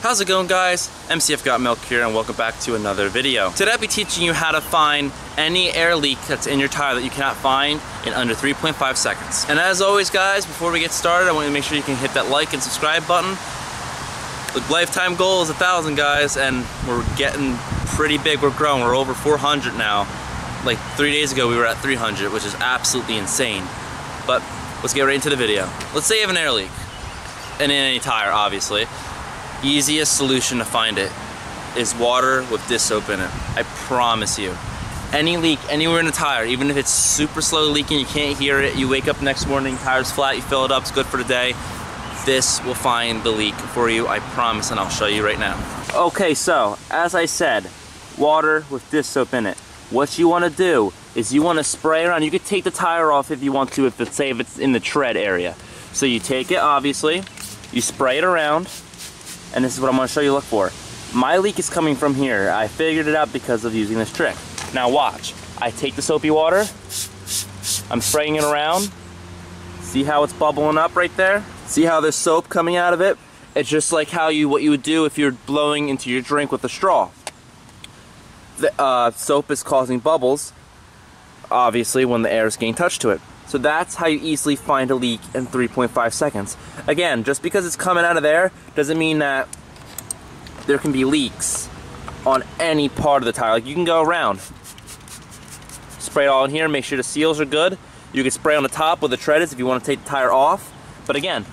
How's it going, guys? Mcfgotmillk here, and welcome back to another video. Today I'll be teaching you how to find any air leak that's in your tire that you cannot find in under 3.5 seconds. And as always, guys, before we get started, I want you to make sure you can hit that like and subscribe button. The lifetime goal is 1,000, guys, and we're getting pretty big. We're growing. We're over 400 now. Like 3 days ago we were at 300, which is absolutely insane. But let's get right into the video. Let's say you have an air leak, and in any tire, obviously. Easiest solution to find it is water with dish soap in it. I promise you. Any leak anywhere in the tire, even if it's super slow leaking, you can't hear it, you wake up next morning, tire's flat, you fill it up, it's good for the day, this will find the leak for you, I promise, and I'll show you right now. Okay, so as I said, water with dish soap in it. What you want to do is you want to spray around. You could take the tire off if you want to, if it's in the tread area. So you take it, obviously, you spray it around, and this is what I'm going to show you. Look for. My leak is coming from here. I figured it out because of using this trick. Now watch. I take the soapy water, I'm spraying it around. See how it's bubbling up right there? See how there's soap coming out of it? It's just like what you would do if you're blowing into your drink with a straw. The soap is causing bubbles, obviously, when the air is getting touched to it. So that's how you easily find a leak in 3.5 seconds. Again, just because it's coming out of there doesn't mean that there can be leaks on any part of the tire. Like, you can go around, spray it all in here, make sure the seals are good. You can spray on the top where the tread is if you want to take the tire off. But again,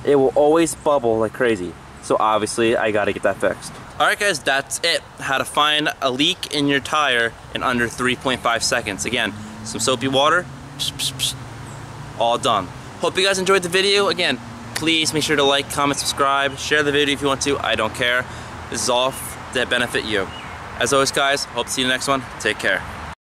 it will always bubble like crazy. So obviously, I gotta get that fixed. Alright guys, that's it. How to find a leak in your tire in under 3.5 seconds. Again, some soapy water, all done. Hope you guys enjoyed the video. Again, please make sure to like, comment, subscribe, share the video if you want to. I don't care. This is all to benefit you. As always, guys, hope to see you in the next one. Take care.